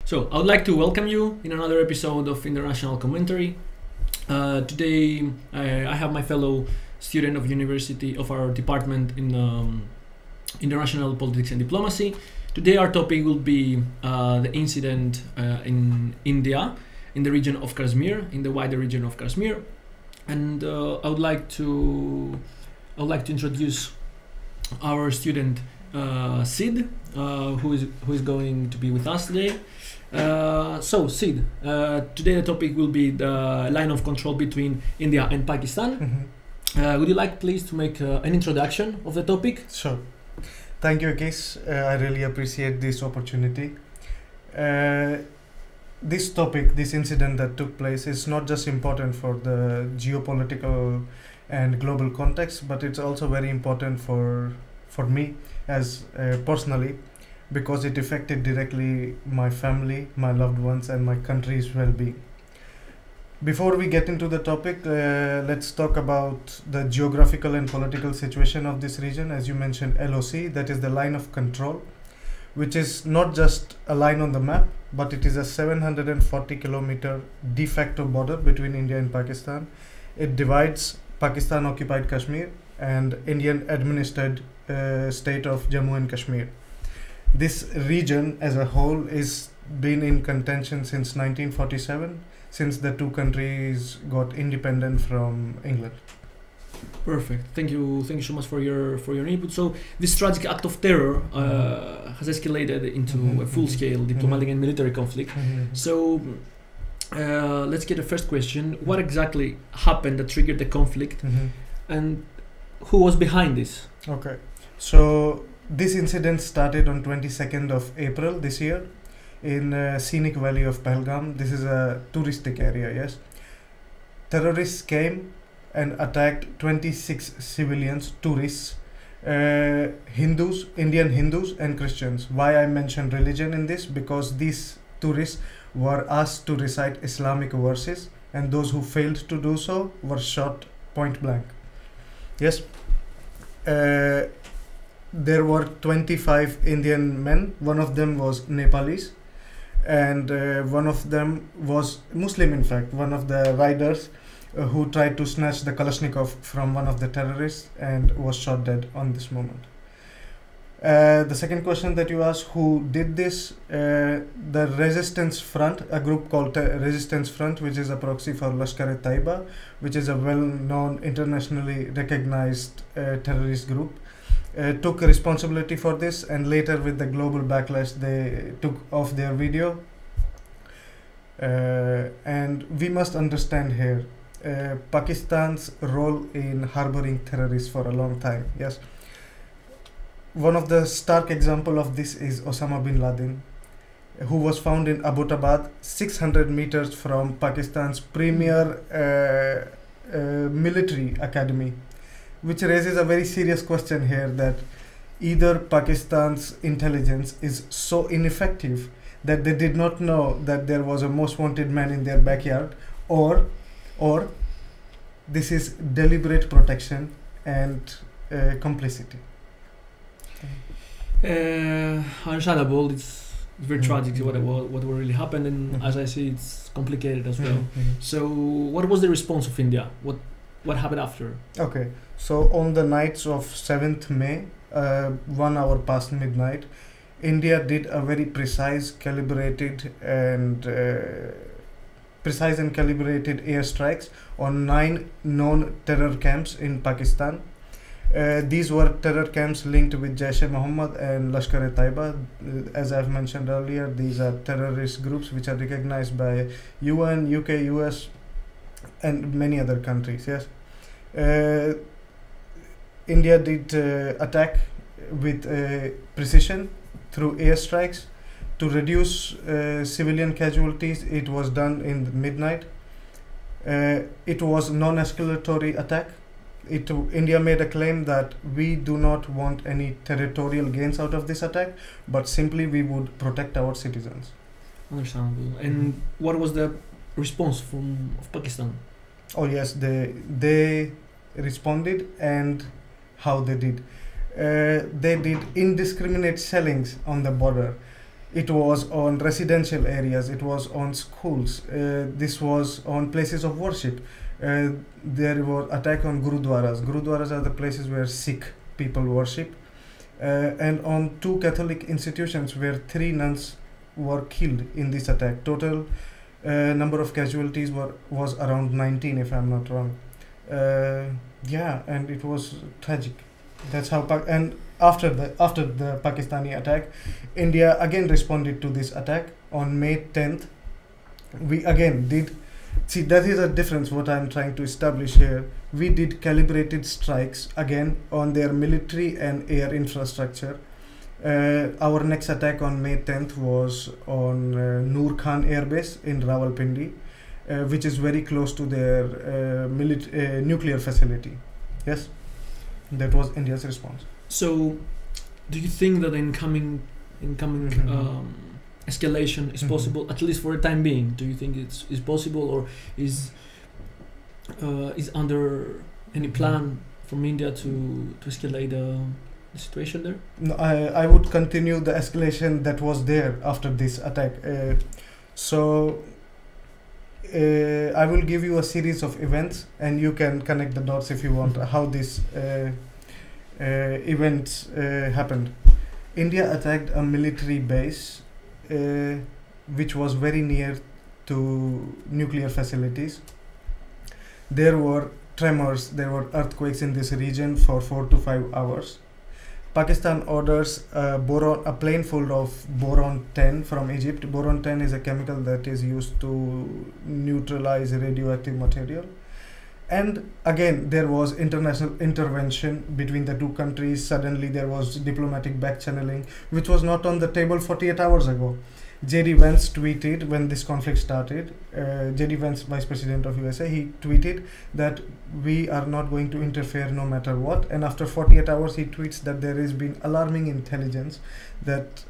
So, I would like to welcome you in another episode of International Commentary. Today, I have my fellow student of university of our department in international politics and diplomacy. Today, our topic will be the incident in India, in the region of Kashmir, in the wider region of Kashmir, and I would like to introduce our student Sid, who is going to be with us today. So Sid, today the topic will be the line of control between India and Pakistan. Would you like please to make an introduction of the topic? Sure. Thank you, Akis. I really appreciate this opportunity. This topic, this incident that took place is not just important for the geopolitical and global context, but it's also very important for me as personally, because it affected directly my family, my loved ones, and my country's well-being. Before we get into the topic, let's talk about the geographical and political situation of this region. As you mentioned, LOC, that is the line of control, which is not just a line on the map, but it is a 740-kilometer de facto border between India and Pakistan. It divides Pakistan-occupied Kashmir and Indian-administered state of Jammu and Kashmir. This region as a whole is been in contention since 1947, since the two countries got independent from England. Perfect. Thank you so much for your input. So this tragic act of terror has escalated into a full-scale diplomatic and military conflict. So let's get the first question. What exactly happened that triggered the conflict, and who was behind this? Okay, so this incident started on 22nd of April this year in scenic valley of Pahalgam. This is a touristic area, yes. Terrorists came and attacked 26 civilians, tourists, Hindus, Indian Hindus and Christians. Why I mention religion in this? Because these tourists were asked to recite Islamic verses, and those who failed to do so were shot point blank. Yes. There were 25 Indian men. One of them was Nepalese, and one of them was Muslim. In fact, one of the riders who tried to snatch the Kalashnikov from one of the terrorists and was shot dead on this moment. The second question that you asked, who did this? The Resistance Front, a group called Resistance Front, which is a proxy for Lashkar-e-Taiba, which is a well-known, internationally recognized terrorist group, took responsibility for this, and later with the global backlash they took off their video. And we must understand here Pakistan's role in harboring terrorists for a long time. Yes, one of the stark example of this is Osama bin Laden, who was found in Abbottabad, 600 meters from Pakistan's premier military academy, which raises a very serious question here, that either Pakistan's intelligence is so ineffective that they did not know that there was a most wanted man in their backyard, or this is deliberate protection and complicity. Understandable. It's very tragic what really happened, and as I see, it's complicated as well. So what was the response of India? What happened after? Okay, so on the nights of 7th May, 1 hour past midnight, India did a very precise and calibrated airstrikes on 9 known terror camps in Pakistan. These were terror camps linked with Jaish-e-Mohammed and Lashkar-e-Taiba. As I've mentioned earlier, these are terrorist groups which are recognized by UN, UK, US, and many other countries. Yes, India did attack with precision through airstrikes to reduce civilian casualties. It was done in midnight. It was non-escalatory attack. India made a claim that we do not want any territorial gains out of this attack, but simply we would protect our citizens. Understandable. And what was the response of Pakistan? Oh yes, they responded, and how they did. They did indiscriminate shellings on the border. It was on residential areas. It was on schools. This was on places of worship. There were attack on gurudwaras. Gurudwaras are the places where Sikh people worship. And on 2 Catholic institutions where 3 nuns were killed in this attack. Total number of casualties was around 19, if I'm not wrong. Yeah, and it was tragic. That's how. And after the Pakistani attack, India again responded to this attack on May 10th. We again did. See, that is a difference. What I'm trying to establish here. We did calibrated strikes again on their military and air infrastructure. Our next attack on May 10th was on Noor Khan Air Base in Rawalpindi, which is very close to their nuclear facility. Yes, that was India's response. So, do you think that incoming escalation is possible, at least for the time being? Do you think it's possible, or is under any plan from India to escalate the situation there? No, I would continue the escalation that was there after this attack. I will give you a series of events, and you can connect the dots if you want, how these events happened. India attacked a military base which was very near to nuclear facilities. There were tremors, there were earthquakes in this region for 4 to 5 hours. Pakistan orders a plane full of boron-10 from Egypt. Boron-10 is a chemical that is used to neutralize radioactive material. And again, there was international intervention between the 2 countries. Suddenly there was diplomatic back-channeling, which was not on the table 48 hours ago. J.D. Vance tweeted when this conflict started, J.D. Vance, Vice President of USA, he tweeted that we are not going to interfere no matter what. And after 48 hours, he tweets that there has been alarming intelligence that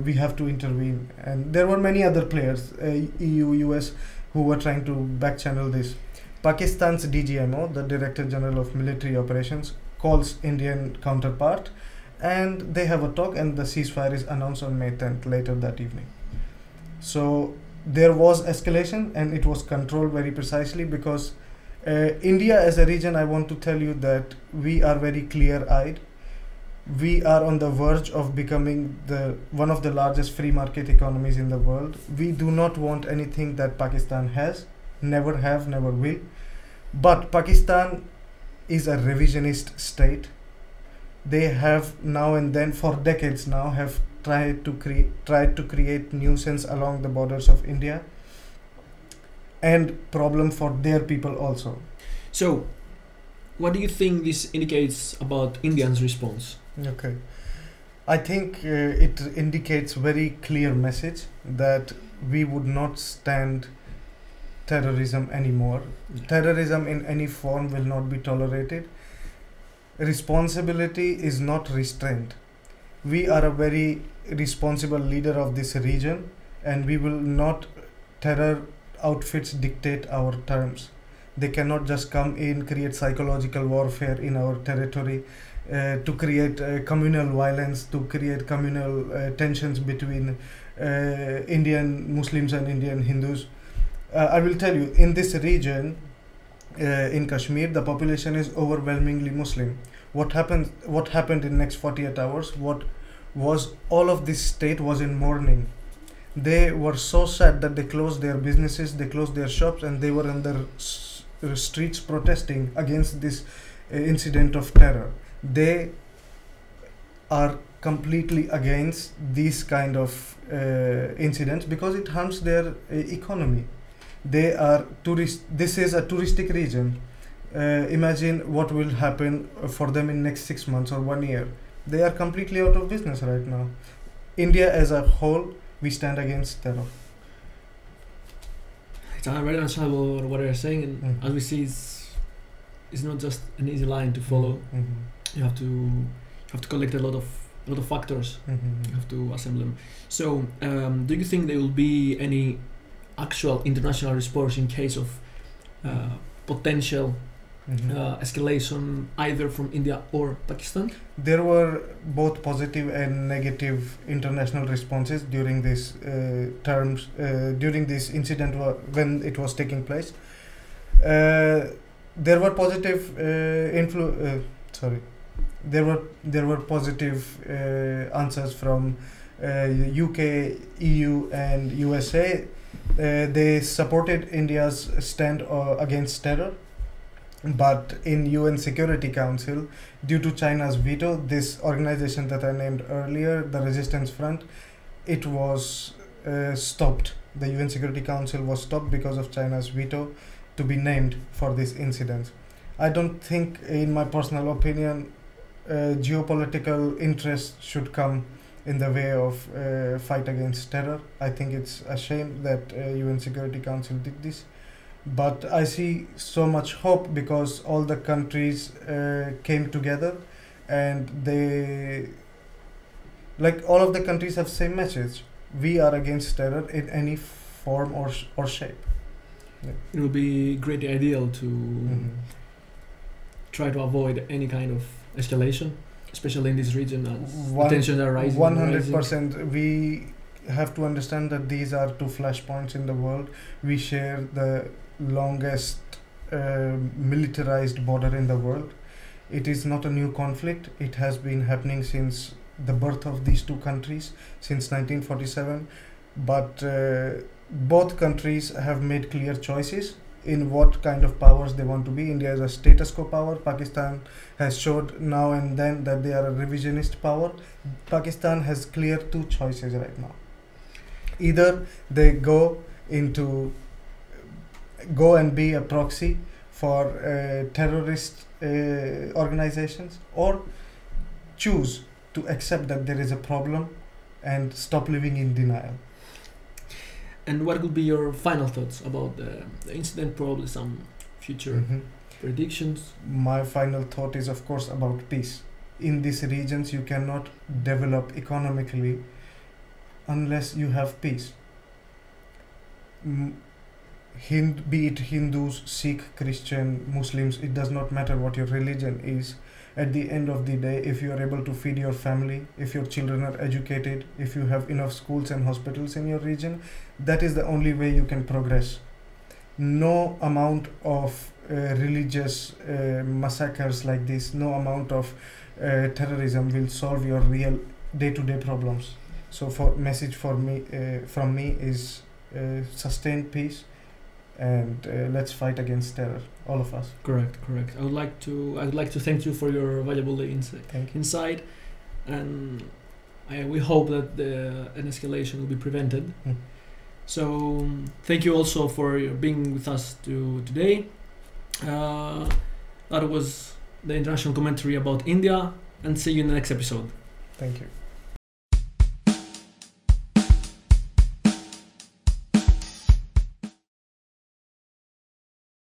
we have to intervene. And there were many other players, EU, US, who were trying to back-channel this. Pakistan's DGMO, the Director General of Military Operations, calls Indian counterpart, and they have a talk, and the ceasefire is announced on May 10th, later that evening. So there was escalation, and it was controlled very precisely because India as a region, I want to tell you that we are very clear-eyed. We are on the verge of becoming one of the largest free market economies in the world. We do not want anything that Pakistan has, never have, never will. But Pakistan is a revisionist state. They have now and then, for decades now, have tried to create nuisance along the borders of India, and problem for their people also. So, what do you think this indicates about India's response? Okay, I think it indicates very clear message that we would not stand terrorism anymore. Terrorism in any form will not be tolerated. Responsibility is not restraint. We are a very responsible leader of this region, and we will not terror outfits dictate our terms. They cannot just come in, create psychological warfare in our territory, to create communal violence, to create communal tensions between Indian Muslims and Indian Hindus. I will tell you, in this region, in Kashmir, the population is overwhelmingly Muslim. What happened in next 48 hours? What was all of this state was in mourning. They were so sad that they closed their businesses, they closed their shops, and they were on the streets protesting against this incident of terror. They are completely against these kind of incidents because it harms their economy. They are tourist. This is a touristic region. Imagine what will happen for them in next 6 months or 1 year. They are completely out of business right now. India as a whole, we stand against terror. It's very understandable what you're saying, and as we see, it's not just an easy line to follow. You have to collect a lot of factors. You have to assemble them. So, do you think there will be any actual international response in case of potential escalation either from India or Pakistan? There were both positive and negative international responses during this during this incident when it was taking place. There were positive there were positive answers from UK, EU, and USA. They supported India's stand against terror, but in UN Security Council, due to China's veto, this organization that I named earlier, the Resistance Front, it was stopped. The UN Security Council was stopped because of China's veto to be named for this incident. I don't think, in my personal opinion, geopolitical interests should come in the way of fight against terror. I think it's a shame that UN Security Council did this. But I see so much hope because all the countries came together, and all of the countries have same message. We are against terror in any form or shape. Yeah. It would be great ideal to try to avoid any kind of escalation, especially in this region as tensions are rising. 100%. We have to understand that these are two flashpoints in the world. We share the longest militarized border in the world. It is not a new conflict. It has been happening since the birth of these two countries, since 1947. But both countries have made clear choices in what kind of powers they want to be. India is a status quo power. Pakistan has showed now and then that they are a revisionist power. Pakistan has clear two choices right now. Either they go and be a proxy for terrorist organizations, or choose to accept that there is a problem and stop living in denial. And what would be your final thoughts about the incident, probably some future predictions? My final thought is, of course, about peace. In these regions, you cannot develop economically unless you have peace. Be it Hindus, Sikh, Christian, Muslims, it does not matter what your religion is. At the end of the day, if you are able to feed your family, if your children are educated, if you have enough schools and hospitals in your region, that is the only way you can progress. No amount of religious massacres like this, no amount of terrorism will solve your real day-to-day problems. So, message from me is sustain peace, and let's fight against terror, all of us. Correct. I would like to thank you for your valuable insight, and we hope that an escalation will be prevented. So thank you also for being with us today. That was the international commentary about India, and see you in the next episode. Thank you.